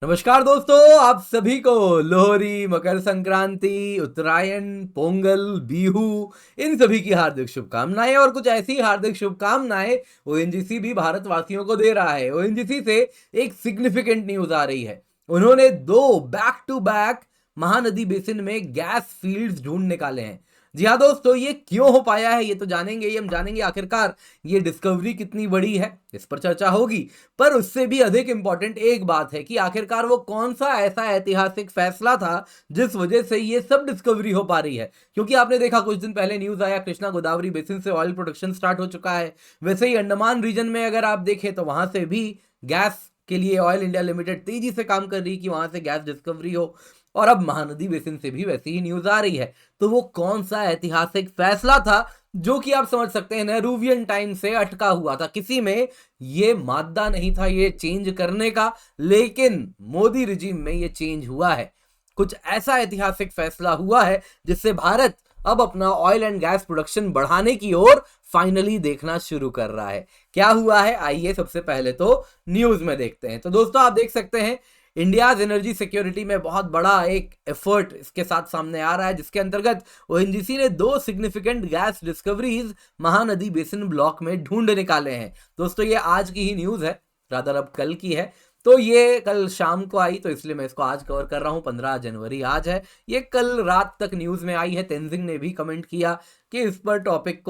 नमस्कार दोस्तों, आप सभी को लोहरी, मकर संक्रांति, उत्तरायण, पोंगल, बिहू इन सभी की हार्दिक शुभकामनाएं। और कुछ ऐसी हार्दिक शुभकामनाएं ओएनजीसी भी भारतवासियों को दे रहा है। ओएनजीसी से एक सिग्निफिकेंट न्यूज आ रही है। उन्होंने 2 back to back Mahanadi basin में गैस फील्ड्स ढूंढ निकाले हैं। जी हाँ दोस्तों, ये क्यों हो पाया है ये तो जानेंगे ही। हम जानेंगे आखिरकार ये डिस्कवरी कितनी बड़ी है, इस पर चर्चा होगी। पर उससे भी अधिक इंपॉर्टेंट एक बात है कि आखिरकार वो कौन सा ऐसा ऐतिहासिक फैसला था जिस वजह से ये सब डिस्कवरी हो पा रही है। क्योंकि आपने देखा कुछ दिन पहले न्यूज आया, कृष्णा गोदावरी बेसिन से ऑयल प्रोडक्शन स्टार्ट हो चुका है। वैसे ही अंडमान रीजन में अगर आप देखें तो वहां से भी गैस के लिए ऑयल इंडिया लिमिटेड तेजी से काम कर रही है कि वहां से गैस डिस्कवरी हो। और अब महानदी बेसिन से भी वैसी ही न्यूज आ रही है। तो वो कौन सा ऐतिहासिक फैसला था जो कि आप समझ सकते हैं नेहरूवियन टाइम से अटका हुआ था, किसी में ये मादा नहीं था ये चेंज करने का, लेकिन मोदी रिजीम में ये चेंज हुआ है। कुछ ऐसा ऐतिहासिक फैसला हुआ है जिससे भारत अब अपना ऑयल एंड गैस प्रोडक्शन बढ़ाने की ओर फाइनली देखना शुरू कर रहा है। क्या हुआ है, आइए सबसे पहले तो न्यूज में देखते हैं। तो दोस्तों, आप देख सकते हैं इंडियाज एनर्जी सिक्योरिटी में बहुत बड़ा एक एफर्ट इसके साथ सामने आ रहा है, जिसके अंतर्गत ओएनजीसी ने 2 significant gas discoveries Mahanadi basin block में ढूंढ निकाले हैं। दोस्तों, ये आज की ही न्यूज है, रादर अब कल की है। तो ये कल शाम को आई, तो इसलिए मैं इसको आज कवर कर रहा हूं। 15 जनवरी आज है। ये कल रात तक न्यूज में आई है। तेंजिंग ने भी कमेंट किया कि इस टॉपिक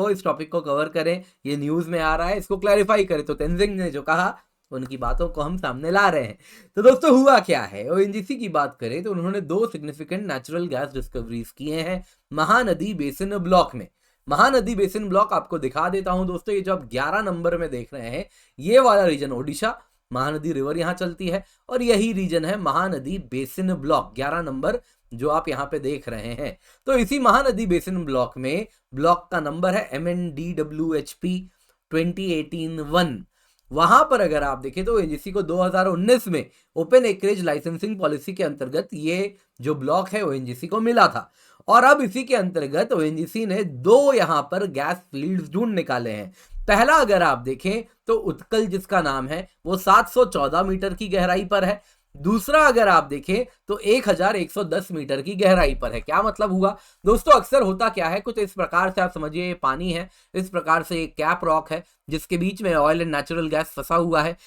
को कवर करें, ये न्यूज में आ रहा है, इसको क्लैरिफाई करें। तो तेंजिंग ने जो कहा उनकी बातों को हम सामने ला रहे हैं। तो दोस्तों, हुआ क्या है, ओएनजीसी की बात करें तो उन्होंने 2 सिग्निफिकेंट नेचुरल गैस डिस्कवरीज किए हैं महानदी बेसिन ब्लॉक में। महानदी बेसिन ब्लॉक आपको दिखा देता हूं दोस्तों। ये जो आप 11 नंबर में देख रहे हैं, ये वाला रीजन ओडिशा, महानदी रिवर यहां चलती है, और यही रीजन है महानदी बेसिन ब्लॉक 11 नंबर जो आप यहां पे देख रहे हैं। तो इसी महानदी बेसिन ब्लॉक में ब्लॉक का नंबर है MNDWHP 2018-1। वहां पर अगर आप देखें तो ओएनजीसी को 2019 में ओपन एक्रेज लाइसेंसिंग पॉलिसी के अंतर्गत ये जो ब्लॉक है ओएनजीसी को मिला था। और अब इसी के अंतर्गत ओएनजीसी ने 2 यहां पर गैस फील्ड्स ढूंढ निकाले हैं। पहला अगर आप देखें तो उत्कल, जिसका नाम है, वो 714 मीटर की गहराई पर है। दूसरा अगर आप देखें तो 1110 मीटर की गहराई पर है। क्या मतलब हुआ दोस्तों, अक्सर होता क्या है, कुछ इस प्रकार से आप समझिए, ये पानी है, इस प्रकार से एक कैप रॉक है जिसके बीच में ऑयल एंड नेचुरल गैस फंसा हुआ है।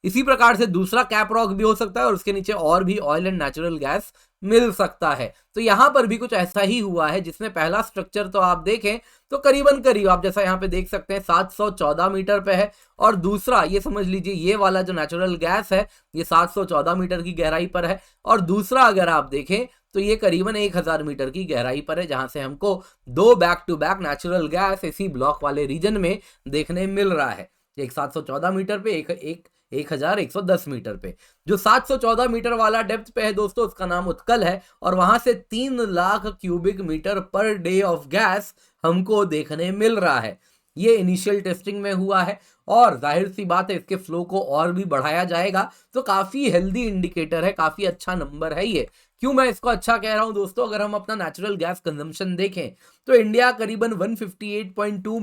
इसी प्रकार से दूसरा कैप रॉक भी हो सकता है और उसके नीचे और भी ऑयल एंड नेचुरल गैस मिल सकता है। तो यहां पर भी कुछ ऐसा ही हुआ है, जिसमें पहला स्ट्रक्चर तो आप देखें तो करीबन करीब आप जैसा यहां पे देख सकते हैं 714 मीटर पे है, और दूसरा ये समझ लीजिए ये वाला जो नेचुरल गैस है ये 714 मीटर की गहराई पर है, और दूसरा अगर आप देखें तो ये करीबन 1000 मीटर की गहराई पर है, जहां से हमको 2 back to back natural gas इसी ब्लॉक वाले रीजन में देखने मिल रहा है। एक 714 मीटर पे, एक 1110 मीटर पे। जो 714 मीटर वाला डेप्थ पे है दोस्तों, उसका नाम उत्कल है, और वहां से 3 lakh cubic metre per day of gas हमको देखने मिल रहा है। ये इनिशियल टेस्टिंग में हुआ है, और जाहिर सी बात है इसके फ्लो को और भी बढ़ाया जाएगा। तो काफी हेल्दी इंडिकेटर है, काफी अच्छा नंबर है ये। क्यों मैं इसको अच्छा कह रहा हूं दोस्तों, अगर हम अपना नेचुरल गैस कंजम्पशन देखें तो इंडिया करीबन 158.2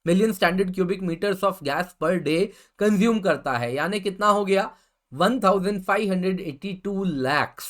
million standard cubic metres of gas per day consume करता है। यानी कितना हो गया, 1582 लैक्स।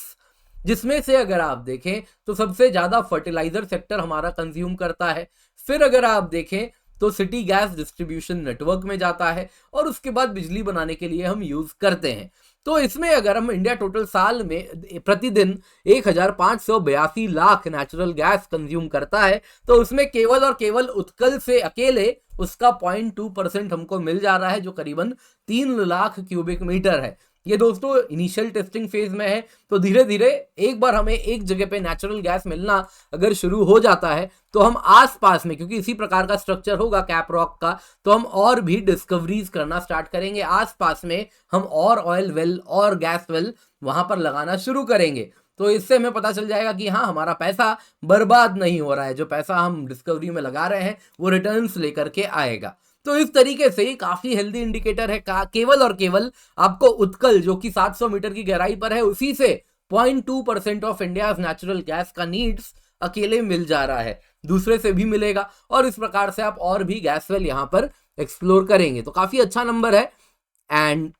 जिसमें से अगर आप देखें तो सबसे ज्यादा फर्टिलाइजर सेक्टर हमारा कंज्यूम करता है। फिर अगर आप देखें तो सिटी गैस डिस्ट्रीब्यूशन नेटवर्क में जाता है, और उसके बाद बिजली बनाने के लिए हम यूज करते हैं। तो इसमें अगर हम इंडिया टोटल साल में प्रतिदिन 1582 लाख नेचुरल गैस कंज्यूम करता है, तो उसमें केवल और केवल उत्कल से अकेले उसका 0.2% हमको मिल जा रहा है, जो करीबन 3 लाख क्यूबिक मीटर है। ये दोस्तों इनिशियल टेस्टिंग फेज में है। तो धीरे धीरे एक बार हमें एक जगह पे नेचुरल गैस मिलना अगर शुरू हो जाता है, तो हम आसपास में, क्योंकि इसी प्रकार का स्ट्रक्चर होगा कैप रॉक का, तो हम और भी डिस्कवरीज करना स्टार्ट करेंगे। आसपास में हम और ऑयल वेल और गैस वेल वहां पर लगाना शुरू करेंगे। तो इससे हमें पता चल जाएगा कि हाँ, हमारा पैसा बर्बाद नहीं हो रहा है, जो पैसा हम डिस्कवरी में लगा रहे हैं वो रिटर्न्स लेकर के आएगा। तो इस तरीके से काफी हेल्दी इंडिकेटर है। केवल और केवल आपको उत्कल, जो कि 700 मीटर की गहराई पर है, उसी से 0.2% ऑफ इंडिया नेचुरल गैस का नीड्स अकेले मिल जा रहा है। दूसरे से भी मिलेगा, और इस प्रकार से आप और भी गैस वेल यहां पर एक्सप्लोर करेंगे। तो काफी अच्छा नंबर है। एंड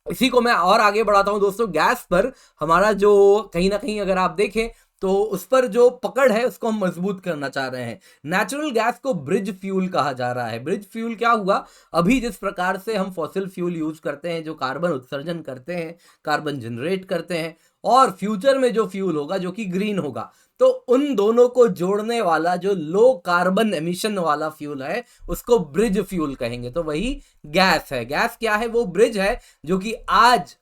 इसी को मैं और आगे बढ़ाता हूं दोस्तों। गैस पर हमारा जो कहीं ना कहीं अगर आप देखें तो उस पर जो पकड़ है उसको हम मजबूत करना चाह रहे हैं। नेचुरल गैस को ब्रिज फ्यूल कहा जा रहा है। ब्रिज फ्यूल क्या हुआ, अभी जिस प्रकार से हम फॉसिल फ्यूल यूज करते हैं जो कार्बन उत्सर्जन करते हैं, कार्बन जनरेट करते हैं, और फ्यूचर में जो फ्यूल होगा जो कि ग्रीन होगा, तो उन दोनों को जोड़ने वाला जो लो कार्बन एमिशन वाला फ्यूल है उसको ब्रिज फ्यूल कहेंगे। तो वही गैस है। गैस क्या है, वो ब्रिज है जो कि आज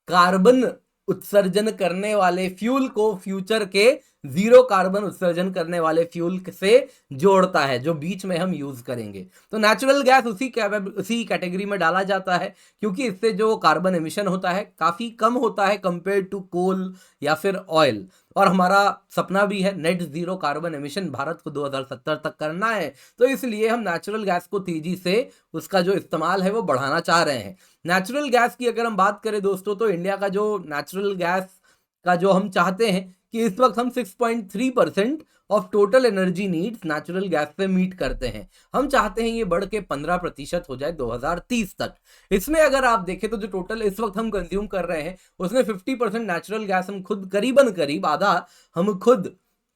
कार्बन उत्सर्जन करने वाले फ्यूल को फ्यूचर के जीरो कार्बन उत्सर्जन करने वाले फ्यूल से जोड़ता है, जो बीच में हम यूज करेंगे। तो नेचुरल गैस उसी कैटेगरी में डाला जाता है, क्योंकि इससे जो कार्बन एमिशन होता है काफी कम होता है कंपेयर टू कोल या फिर ऑयल। और हमारा सपना भी है net zero carbon emission Bharat को 2070 तक करना है, तो इसलिए हम नेचुरल गैस को तेजी से उसका जो इस्तेमाल है वो बढ़ाना चाह रहे हैं। नेचुरल गैस की अगर हम बात करें दोस्तों, तो इंडिया का जो नेचुरल गैस का जो हम चाहते हैं कि इस वक्त हम 6.3% of total energy needs natural gas से मीट करते हैं। हम चाहते हैं ये बढ़ के 15% हो जाए 2030 तक। इसमें अगर आप देखें तो जो टोटल इस वक्त हम कंज्यूम कर रहे हैं उसमें 50% नेचुरल गैस हम खुद करीब आधा हम खुद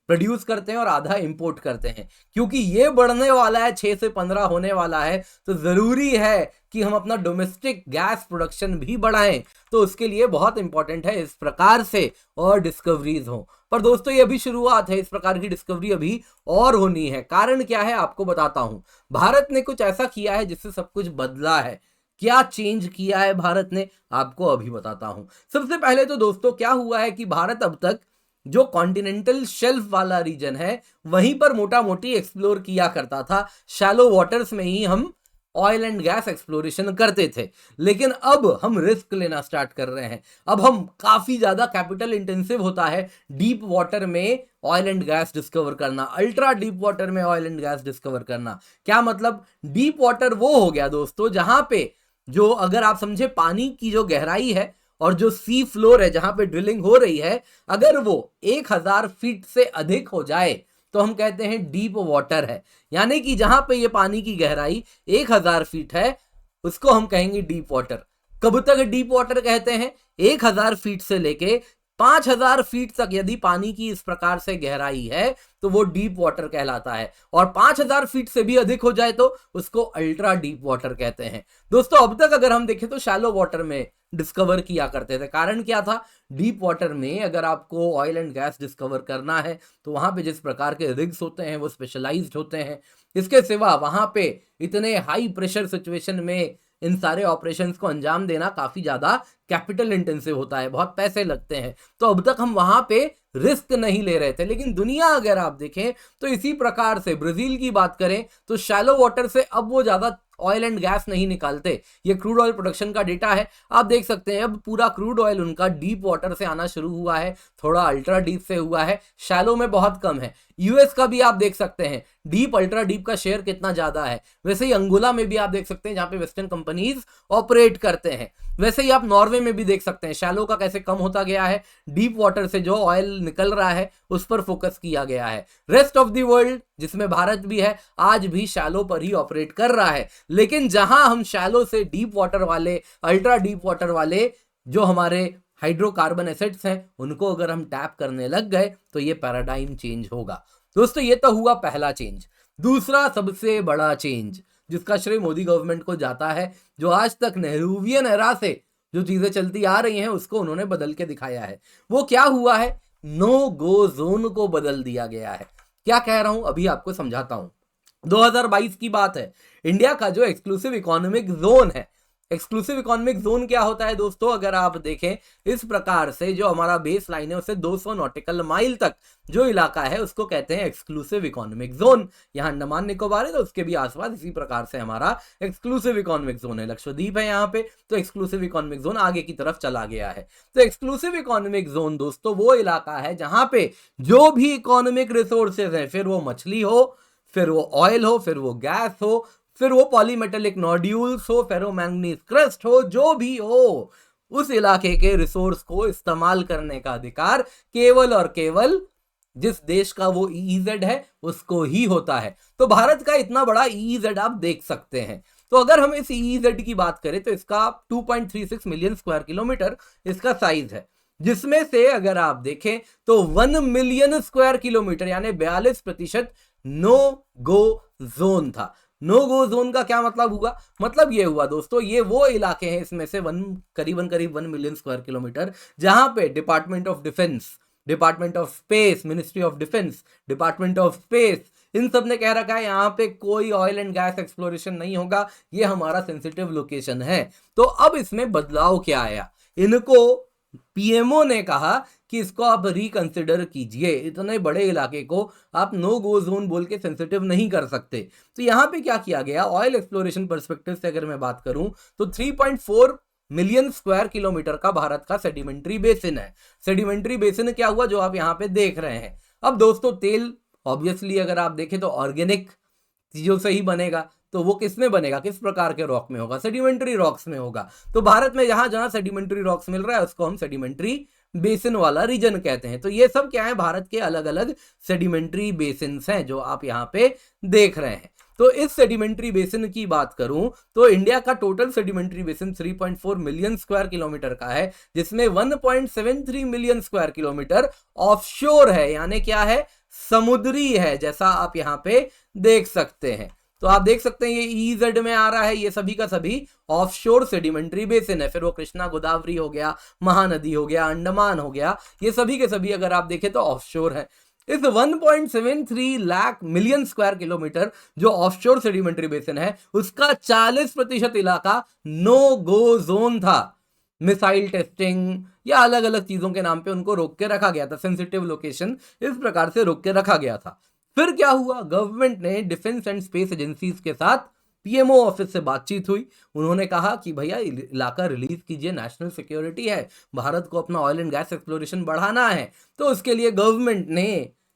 प्रोड्यूस करते हैं और आधा इंपोर्ट करते हैं। क्योंकि ये बढ़ने वाला है, 6 से 15 होने वाला है, तो जरूरी है कि हम अपना डोमेस्टिक गैस प्रोडक्शन भी बढ़ाएं। तो उसके लिए बहुत इंपॉर्टेंट है इस प्रकार से और डिस्कवरीज हो। पर दोस्तों ये अभी शुरुआत है, इस प्रकार की डिस्कवरी अभी और होनी है। कारण क्या है आपको बताता हूं। भारत ने कुछ ऐसा किया है जिससे सब कुछ बदला है। क्या चेंज किया है भारत ने, आपको अभी बताता हूं। सबसे पहले तो दोस्तों क्या हुआ है कि भारत अब तक जो कॉन्टिनेंटल शेल्फ वाला रीजन है वहीं पर मोटा मोटी एक्सप्लोर किया करता था। शैलो वाटर्स में ही हम ऑयल एंड गैस एक्सप्लोरेशन करते थे। लेकिन अब हम रिस्क लेना स्टार्ट कर रहे हैं। अब हम काफी ज्यादा कैपिटल इंटेंसिव होता है डीप वाटर में ऑयल एंड गैस डिस्कवर करना, अल्ट्रा डीप वाटर में ऑयल एंड गैस डिस्कवर करना। क्या मतलब, डीप वाटर वो हो गया दोस्तों जहां पे जो अगर आप समझे पानी की जो गहराई है और जो सी फ्लोर है जहां पे ड्रिलिंग हो रही है, अगर वो 1000 फीट से अधिक हो जाए तो हम कहते हैं डीप वाटर है। यानी कि जहां पे ये पानी की गहराई 1000 फीट है उसको हम कहेंगे डीप वाटर। कब तक डीप वाटर कहते हैं, 1000 फीट से लेके 5000 फीट तक यदि पानी की इस प्रकार से गहराई है तो वो डीप वाटर कहलाता है। और 5000 फीट से भी अधिक हो जाए तो उसको अल्ट्रा डीप वाटर कहते हैं। दोस्तों अब तक अगर हम देखें तो शैलो वाटर में डिस्कवर किया करते थे। कारण क्या था, डीप वाटर में अगर आपको ऑयल एंड गैस डिस्कवर करना है तो वहां पे जिस प्रकार के रिग्स होते हैं वो स्पेशलाइज्ड होते हैं। इसके सिवा वहां पे इतने हाई प्रेशर सिचुएशन में इन सारे ऑपरेशंस को अंजाम देना काफी ज्यादा कैपिटल इंटेंसिव होता है, बहुत पैसे लगते हैं। तो अब तक हम वहां पे रिस्क नहीं ले रहे थे। लेकिन दुनिया अगर आप देखें तो इसी प्रकार से ब्राजील की बात करें तो शैलो वाटर से अब वो ज्यादा ऑयल एंड गैस नहीं निकालते। ये क्रूड ऑयल प्रोडक्शन का डेटा है, आप देख सकते हैं। अब पूरा क्रूड ऑयल उनका डीप वाटर से आना शुरू हुआ है, थोड़ा अल्ट्रा डीप से हुआ है, शैलो में बहुत कम है। यूएस का भी आप देख सकते हैं डीप अल्ट्रा डीप का शेयर कितना ज्यादा है। वैसे ही अंगोला में भी आप देख सकते हैं जहां पे वेस्टर्न कंपनीज ऑपरेट करते हैं। वैसे ही आप नॉर्वे में भी देख सकते हैं शैलो का कैसे कम होता गया है, डीप वाटर से जो ऑयल निकल रहा है उस पर फोकस किया गया है। रेस्ट ऑफ द वर्ल्ड जिसमें भारत भी है आज भी शैलो पर ही ऑपरेट कर रहा है। लेकिन जहां हम शैलो से डीप वाटर वाले, अल्ट्रा डीप वाटर वाले जो हमारे हाइड्रोकार्बन एसेट्स हैं उनको अगर हम टैप करने लग गए तो ये पैराडाइम चेंज होगा। दोस्तों ये तो हुआ पहला चेंज। दूसरा सबसे बड़ा चेंज जिसका श्रेय मोदी गवर्नमेंट को जाता है, जो आज तक नेहरूवियन एरा से जो चीजें चलती आ रही हैं उसको उन्होंने बदल के दिखाया है। वो क्या हुआ है, नो गो जोन को बदल दिया गया है। क्या कह रहा हूं अभी आपको समझाता हूं। 2022 की बात है। इंडिया का जो एक्सक्लूसिव इकोनॉमिक जोन है, एक्सक्लूसिव इकोनॉमिक जोन क्या होता है दोस्तों, अगर आप देखें इस प्रकार से जो हमारा बेस लाइन है उससे 200 नॉटिकल माइल तक जो इलाका है उसको कहते हैं एक्सक्लूसिव इकोनॉमिक जोन। यहाँ अंडमान निकोबार है तो उसके भी आसपास इसी प्रकार से हमारा एक्सक्लूसिव इकोनॉमिक जोन है। लक्षद्वीप है यहाँ पे, तो एक्सक्लूसिव इकोनॉमिक जोन आगे की तरफ चला गया है। तो एक्सक्लूसिव इकोनॉमिक जोन दोस्तों वो इलाका है जहां पे जो भी इकोनॉमिक रिसोर्सेज है, फिर वो मछली हो, फिर वो ऑयल हो, फिर वो गैस हो, फिर वो पॉलीमेटेलिक नोड्यूल्स हो, फेरोमैंगनीज क्रस्ट हो, जो भी हो, उस इलाके के रिसोर्स को इस्तेमाल करने का अधिकार केवल और केवल जिस देश का वो ईईजेड है उसको ही होता है। तो भारत का इतना बड़ा ईईजेड आप देख सकते हैं। तो अगर हम इस EEZ की बात करें तो इसका 2.36 मिलियन स्क्वायर किलोमीटर इसका साइज है, जिसमें से अगर आप देखें तो 1 मिलियन स्क्वायर किलोमीटर यानी 42% नो गो जोन था। नो गो जोन का क्या मतलब हुआ? मतलब ये हुआ दोस्तों, ये वो इलाके हैं इसमें से करीब 1 मिलियन स्क्वायर किलोमीटर जहां पे department of defence, department of space, ministry of defence, department of space, इन सब ने कह रखा है यहाँ पे कोई ऑयल एंड गैस एक्सप्लोरेशन नहीं होगा, ये हमारा सेंसिटिव लोकेशन है। तो अब इसमें बदलाव क्या आया? इनको पीएमओ ने कहा कि इसको आप रिकंसिडर कीजिए, इतने बड़े इलाके को आप नो गो जोन बोल के सेंसिटिव नहीं कर सकते। तो यहां पे क्या किया गया, ऑयल एक्सप्लोरेशन पर्सपेक्टिव से अगर मैं बात करूं तो 3.4 मिलियन स्क्वायर किलोमीटर का भारत का सेडिमेंट्री बेसिन है। सेडिमेंट्री बेसिन क्या हुआ जो आप यहां पे देख रहे हैं। अब दोस्तों तेल ऑब्वियसली अगर आप देखें तो ऑर्गेनिक चीजों से ही बनेगा, तो वो किस में बनेगा, किस प्रकार के रॉक में होगा? सेडिमेंट्री रॉक्स में होगा। तो भारत में जहां जहां सेडिमेंट्री रॉक्स मिल रहा है उसको हम सेडिमेंट्री बेसिन वाला रीजन कहते हैं। तो ये सब क्या है, भारत के अलग अलग सेडिमेंट्री बेसिन हैं जो आप यहाँ पे देख रहे हैं। तो इस सेडिमेंट्री बेसिन की बात करूं तो इंडिया का total sedimentary basin 3.4 million square kilometre का है, जिसमें 1.73 मिलियन स्क्वायर किलोमीटर ऑफशोर है, यानी क्या है, समुद्री है, जैसा आप यहाँ पे देख सकते हैं। तो आप देख सकते हैं ये EEZ में आ रहा है, ये सभी का सभी ऑफशोर सेडिमेंट्री बेसिन है। फिर वो कृष्णा गोदावरी हो गया, महानदी हो गया, अंडमान हो गया, ये सभी के सभी अगर आप देखें तो ऑफशोर है। इस 1.73 लाख मिलियन स्क्वायर किलोमीटर जो ऑफशोर सेडिमेंट्री बेसिन है उसका 40% इलाका नो गो जोन था। मिसाइल टेस्टिंग या अलग अलग चीजों के नाम पे उनको रोक के रखा गया था, सेंसिटिव लोकेशन इस प्रकार से रोक के रखा गया था। फिर क्या हुआ, गवर्नमेंट ने डिफेंस एंड स्पेस एजेंसीज के साथ पीएमओ ऑफिस से बातचीत हुई। उन्होंने कहा कि भैया इलाका रिलीज कीजिए, नेशनल सिक्योरिटी है, भारत को अपना ऑयल एंड गैस एक्सप्लोरेशन बढ़ाना है। तो उसके लिए गवर्नमेंट ने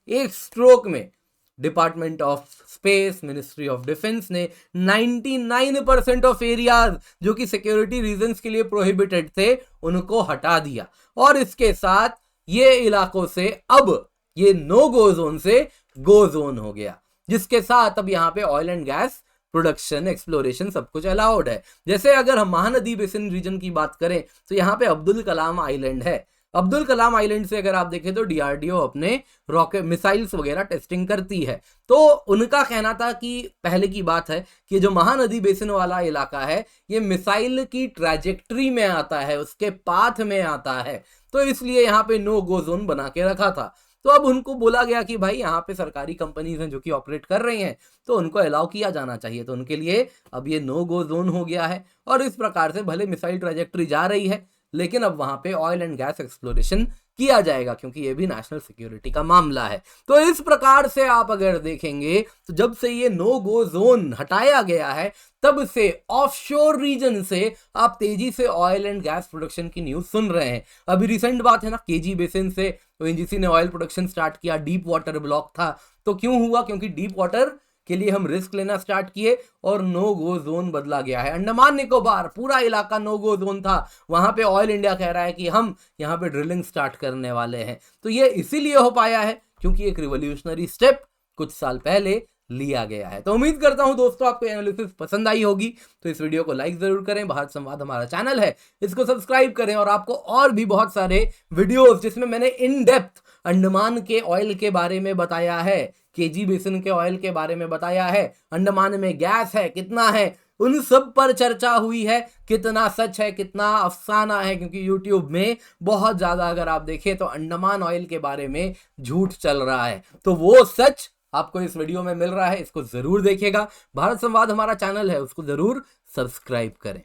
एक स्ट्रोक में department of space, ministry of defence ने 99% ऑफ एरियाज जो कि सिक्योरिटी रीजंस के लिए प्रोहिबिटेड थे उनको हटा दिया, और इसके साथ ये इलाकों से अब ये नो गो जोन से गो जोन हो गया, जिसके साथ अब यहाँ पे oil and gas production, exploration सब कुछ अलाउड है। जैसे अगर हम महानदी बेसिन रीजन की बात करें तो यहाँ पे अब्दुल कलाम आइलैंड है। अब्दुल कलाम आइलैंड से अगर आप देखें तो DRDO अपने रॉकेट मिसाइल्स वगैरह टेस्टिंग करती है। तो उनका कहना था कि पहले की बात है कि जो महानदी बेसिन वाला इलाका है ये मिसाइल की ट्रैजेक्टरी में आता है, उसके पाथ में आता है, तो इसलिए यहाँ पे नो गो जोन बना के रखा था। तो अब उनको बोला गया कि भाई यहाँ पे सरकारी कंपनीज हैं जो कि ऑपरेट कर रही हैं, तो उनको अलाउ किया जाना चाहिए। तो उनके लिए अब ये नो गो जोन हो गया है, और इस प्रकार से भले मिसाइल ट्रैजेक्टरी जा रही है लेकिन अब वहां पे ऑयल एंड गैस एक्सप्लोरेशन किया जाएगा, क्योंकि ये भी नेशनल सिक्योरिटी का मामला है। तो इस प्रकार से आप अगर देखेंगे तो जब से ये नो गो जोन हटाया गया है तब से ऑफशोर रीजन से आप तेजी से ऑयल एंड गैस प्रोडक्शन की न्यूज सुन रहे हैं। अभी रिसेंट बात है ना, KG बेसिन से ONGC ने ऑयल प्रोडक्शन स्टार्ट किया, डीप वाटर ब्लॉक था। तो क्यों हुआ? क्योंकि डीप वाटर के लिए हम रिस्क लेना स्टार्ट किए और नो गो जोन बदला गया है। अंडमान निकोबार पूरा इलाका नो गो जोन था, वहां पे ऑयल इंडिया कह रहा है कि हम यहां पे ड्रिलिंग स्टार्ट करने वाले हैं। तो ये इसीलिए हो पाया है क्योंकि एक रिवॉल्यूशनरी स्टेप कुछ साल पहले लिया गया है। तो उम्मीद करता हूं दोस्तों आपको एनालिसिस पसंद आई होगी। तो इस वीडियो को लाइक जरूर करें, भारत संवाद हमारा चैनल है, इसको सब्सक्राइब करें, और आपको और भी बहुत सारे वीडियोस जिसमें मैंने इन डेप्थ अंडमान के ऑयल के बारे में बताया है, KG बेसिन के ऑयल के बारे में बताया है, अंडमान में गैस है कितना है, उन सब पर चर्चा हुई है, कितना सच है कितना अफसाना है, क्योंकि YouTube में बहुत ज्यादा अगर आप देखें तो अंडमान ऑयल के बारे में झूठ चल रहा है। तो वो सच आपको इस वीडियो में मिल रहा है, इसको जरूर देखिएगा। भारत संवाद हमारा चैनल है, उसको जरूर सब्सक्राइब करें।